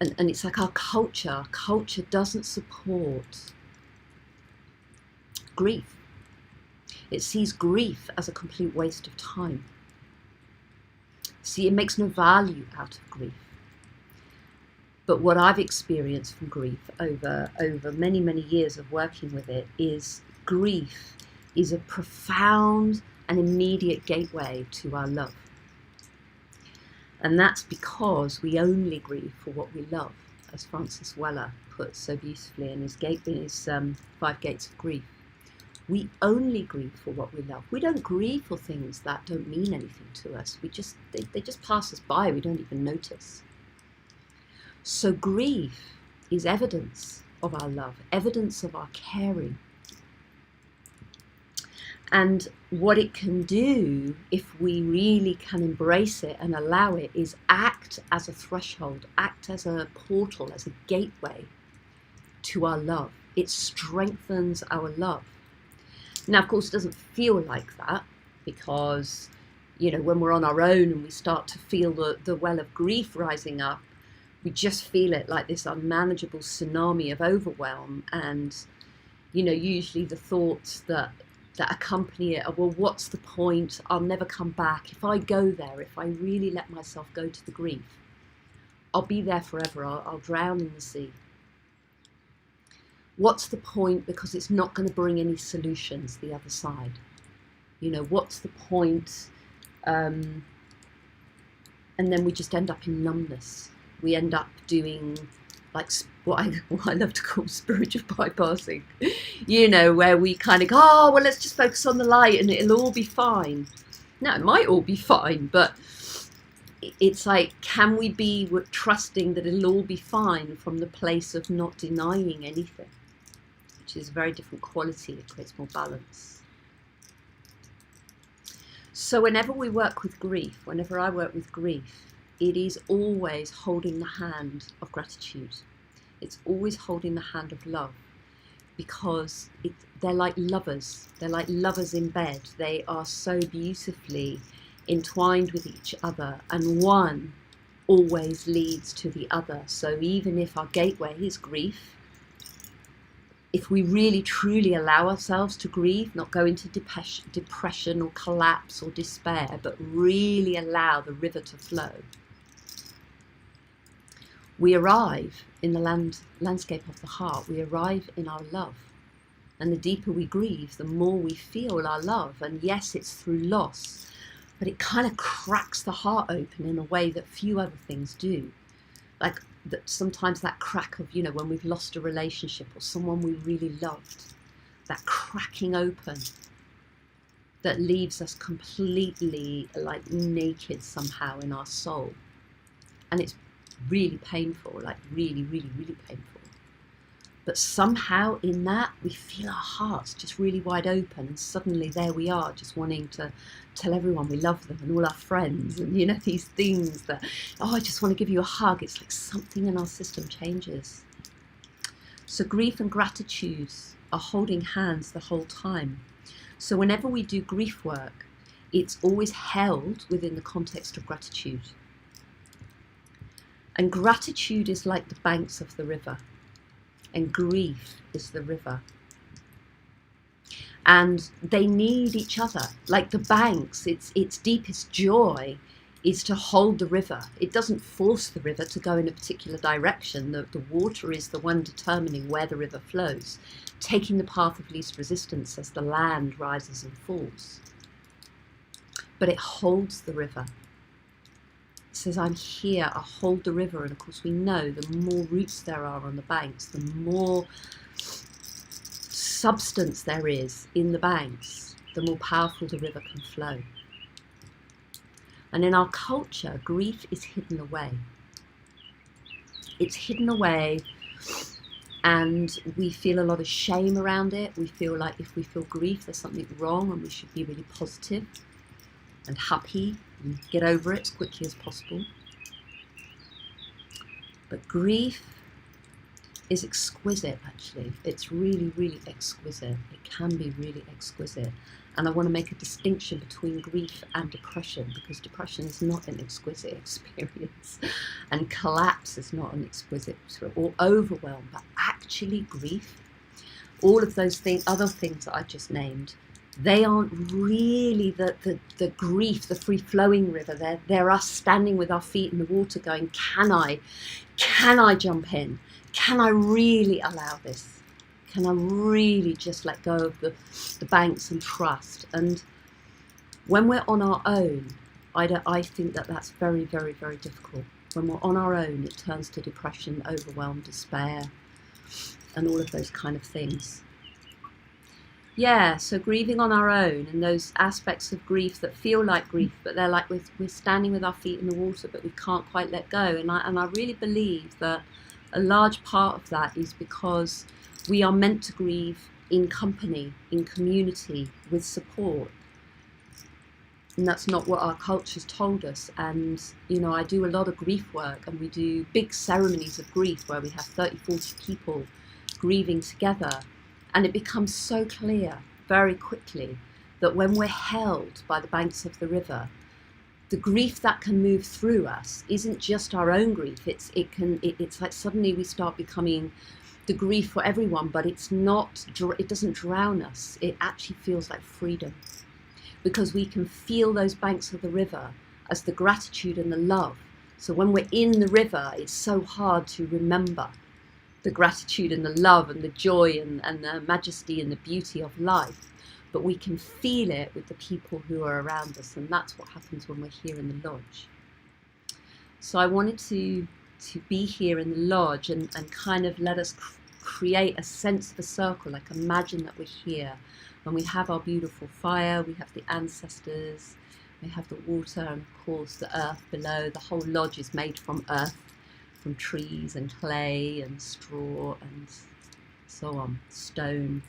and it's like our culture doesn't support grief. It sees grief as a complete waste of time. See, it makes no value out of grief. But what I've experienced from grief over many, many years of working with it is grief is a profound and immediate gateway to our love. And that's because we only grieve for what we love, as Francis Weller puts so beautifully in his 5 Gates of Grief. We only grieve for what we love. We don't grieve for things that don't mean anything to us. They just pass us by. We don't even notice. So grief is evidence of our love, evidence of our caring. And what it can do, if we really can embrace it and allow it, is act as a threshold, act as a portal, as a gateway to our love. It strengthens our love. Now, of course, it doesn't feel like that because, when we're on our own and we start to feel the well of grief rising up, we just feel it like this unmanageable tsunami of overwhelm. And, usually the thoughts that accompany it are, well, what's the point? I'll never come back. If I go there, if I really let myself go to the grief, I'll be there forever. I'll drown in the sea. What's the point? Because it's not going to bring any solutions the other side. What's the point? And then we just end up in numbness. We end up doing like what I love to call spiritual bypassing, where we kind of go, oh, well, let's just focus on the light and it'll all be fine. Now, it might all be fine, but it's like, can we be trusting that it'll all be fine from the place of not denying anything, which is a very different quality. It creates more balance. So whenever we work with grief, whenever I work with grief, it is always holding the hand of gratitude. It's always holding the hand of love, because they're like lovers. They're like lovers in bed. They are so beautifully entwined with each other, and one always leads to the other. So even if our gateway is grief, if we really truly allow ourselves to grieve, not go into depression or collapse or despair, but really allow the river to flow, we arrive in the landscape of the heart. We arrive in our love. And the deeper we grieve, the more we feel our love. And yes, it's through loss, but it kind of cracks the heart open in a way that few other things do. Like sometimes that crack of, when we've lost a relationship or someone we really loved, that cracking open that leaves us completely like naked somehow in our soul. And it's really painful, like really, really, really painful. But somehow in that we feel our hearts just really wide open, and suddenly there we are, just wanting to tell everyone we love them and all our friends, and these things that, oh, I just want to give you a hug. It's like something in our system changes. So grief and gratitude are holding hands the whole time. So whenever we do grief work, it's always held within the context of gratitude. And gratitude is like the banks of the river, and grief is the river. And they need each other. Like the banks, its deepest joy is to hold the river. It doesn't force the river to go in a particular direction. The water is the one determining where the river flows, taking the path of least resistance as the land rises and falls. But it holds the river. Says, I'm here, I hold the river. And of course we know the more roots there are on the banks, the more substance there is in the banks, the more powerful the river can flow. And in our culture, grief is hidden away. It's hidden away, and we feel a lot of shame around it. We feel like if we feel grief, there's something wrong, and we should be really positive and happy and get over it as quickly as possible. But grief is exquisite, actually. It's really, really exquisite. It can be really exquisite. And I want to make a distinction between grief and depression, because depression is not an exquisite experience and collapse is not an exquisite or overwhelm, but actually grief, all of those other things that I just named, they aren't really the grief, the free-flowing river. They're us standing with our feet in the water going, can I jump in? Can I really allow this? Can I really just let go of the banks and trust? And when we're on our own, I think that's very, very, very difficult. When we're on our own, it turns to depression, overwhelm, despair, and all of those kind of things. Yeah, so grieving on our own, and those aspects of grief that feel like grief, but they're like we're standing with our feet in the water, but we can't quite let go. And I really believe that a large part of that is because we are meant to grieve in company, in community, with support. And that's not what our culture's told us. And, you know, I do a lot of grief work, and we do big ceremonies of grief where we have 30, 40 people grieving together. And it becomes so clear very quickly that when we're held by the banks of the river, the grief that can move through us isn't just our own grief. It's like suddenly we start becoming the grief for everyone, but it doesn't drown us. It actually feels like freedom, because we can feel those banks of the river as the gratitude and the love. So when we're in the river, it's so hard to remember the gratitude and the love and the joy and the majesty and the beauty of life, but we can feel it with the people who are around us, and that's what happens when we're here in the lodge. So I wanted to be here in the lodge and kind of let us create a sense of a circle. Like, imagine that we're here and we have our beautiful fire, we have the ancestors, we have the water, and of course the earth below. The whole lodge is made from earth, from trees and clay and straw and so on, stone.